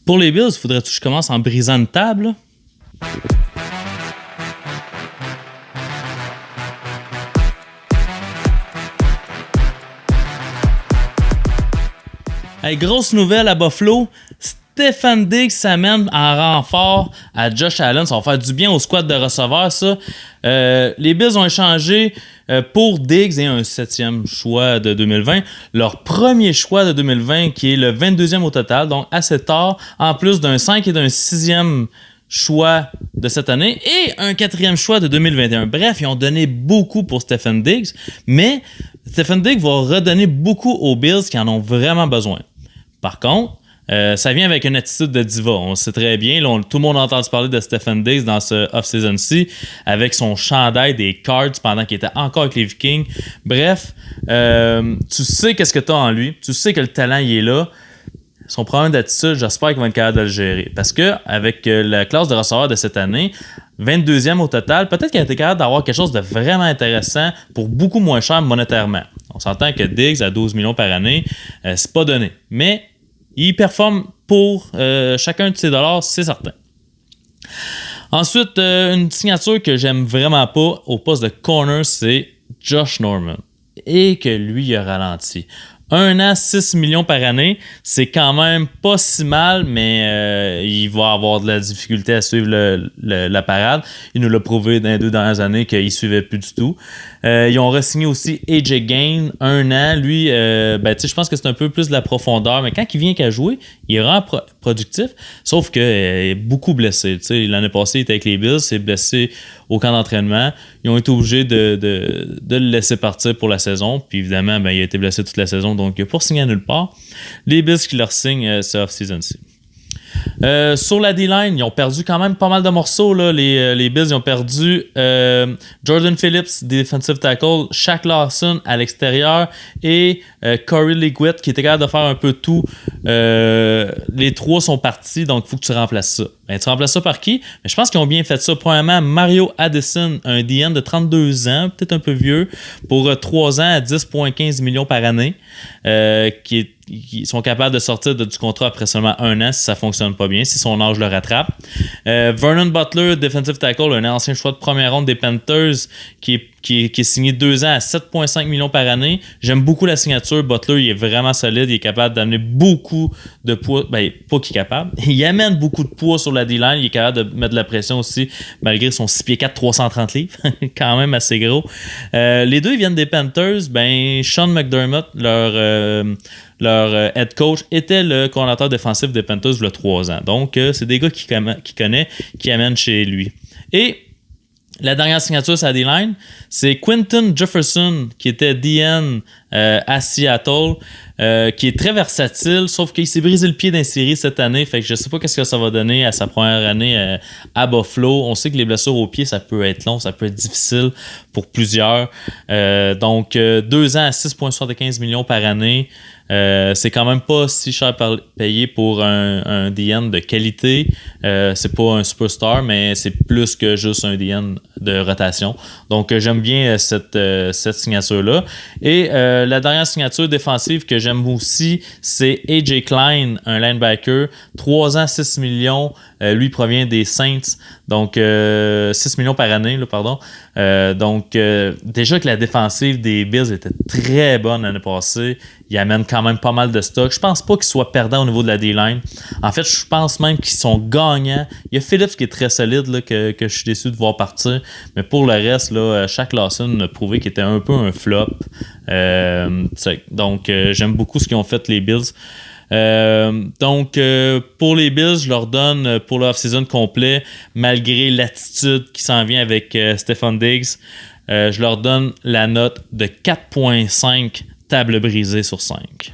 Pour les Bills, faudrait-tu que je commence en brisant une table? Hey, grosse nouvelle à Buffalo. Stefon Diggs s'amène en renfort à Josh Allen. Ça va faire du bien au squad de receveurs, ça. Les Bills ont échangé pour Diggs et un 7e choix de 2020. Leur premier choix de 2020, qui est le 22e au total, donc assez tard, en plus d'un 5 et d'un 6e choix de cette année et un 4e choix de 2021. Bref, ils ont donné beaucoup pour Stefon Diggs, mais Stefon Diggs va redonner beaucoup aux Bills qui en ont vraiment besoin. Par contre, ça vient avec une attitude de diva. On le sait très bien. Là, tout le monde a entendu parler de Stefon Diggs dans ce off-season-ci avec son chandail des Cards pendant qu'il était encore avec les Vikings. Bref, tu sais qu'est-ce que tu as en lui. Tu sais que le talent, il est là. Son problème d'attitude, j'espère qu'il va être capable de le gérer. Parce que avec la classe de receveurs de cette année, 22e au total, peut-être qu'il a été capable d'avoir quelque chose de vraiment intéressant pour beaucoup moins cher monétairement. On s'entend que Diggs à 12 millions par année, c'est pas donné. Mais il performe pour chacun de ses dollars, c'est certain. Ensuite, une signature que j'aime vraiment pas au poste de corner, c'est Josh Norman. Et que lui, il a ralenti. 1 an, 6 millions par année, c'est quand même pas si mal, mais il va avoir de la difficulté à suivre la parade. Il nous l'a prouvé dans les 2 dernières années qu'il suivait plus du tout. Ils ont re-signé aussi AJ Gain, 1 an. Lui, je pense que c'est un peu plus de la profondeur, mais quand il vient qu'à jouer, il est vraiment productif, sauf qu'il est beaucoup blessé. T'sais, l'année passée, il était avec les Bills, il s'est blessé au camp d'entraînement. Ils ont été obligés de le laisser partir pour la saison. Puis évidemment, il a été blessé toute la saison, donc il n'a pas signé à nulle part. Les Bills qui leur signent ce off-season-ci. Sur la D-line, ils ont perdu quand même pas mal de morceaux. Là. Les Bills ils ont perdu Jordan Phillips, defensive tackle, Shaq Lawson à l'extérieur et Corey Liggett qui était capable de faire un peu tout. Les 3 sont partis, donc il faut que tu remplaces ça. Tu remplaces ça par qui? Mais je pense qu'ils ont bien fait ça. Premièrement, Mario Addison, un DN de 32 ans, peut-être un peu vieux, pour 3 ans à 10,15 millions par année, qui sont capables de sortir du contrat après seulement 1 an si ça fonctionne pas bien, si son âge le rattrape. Vernon Butler, defensive tackle, un ancien choix de première ronde des Panthers, qui est signé 2 ans à 7,5 millions par année. J'aime beaucoup la signature. Butler, il est vraiment solide. Il est capable d'amener beaucoup de poids. Ben, pas qu'il est capable. Il amène beaucoup de poids sur la D-line. Il est capable de mettre de la pression aussi, malgré son 6 pieds 4, 330 livres. Quand même assez gros. Les deux, ils viennent des Panthers. Sean McDermott, leur head coach, était le coordinateur défensif des Panthers il y a 3 ans. Donc, c'est des gars qui connaît, qui amènent chez lui. Et la dernière signature sur la D-line, c'est Quinton Jefferson, qui était DN à Seattle, qui est très versatile, sauf qu'il s'est brisé le pied dans les séries cette année, fait que je sais pas qu'est-ce que ça va donner à sa première année à Buffalo. On sait que les blessures au pied, ça peut être long, ça peut être difficile pour plusieurs. Donc, 2 ans à 6,75 millions par année. C'est quand même pas si cher payé pour un DN de qualité. C'est pas un superstar, mais c'est plus que juste un DN de rotation. Donc, j'aime bien cette signature-là. Et la dernière signature défensive que j'aime aussi, c'est AJ Klein, un linebacker. 3 ans, 6 millions. Lui provient des Saints. Donc, 6 millions par année, là, pardon. Déjà que la défensive des Bills était très bonne l'année passée, il amène quand même pas mal de stock. Je pense pas qu'ils soient perdants au niveau de la D-line. En fait, je pense même qu'ils sont gagnants. Il y a Phillips qui est très solide, là, que je suis déçu de voir partir. Mais pour le reste, là, Shaq Lawson a prouvé qu'il était un peu un flop. J'aime beaucoup ce qu'ils ont fait les Bills. Pour les Bills, je leur donne pour l'off-season complet, malgré l'attitude qui s'en vient avec Stefon Diggs, je leur donne la note de 4,5 tables brisées sur 5.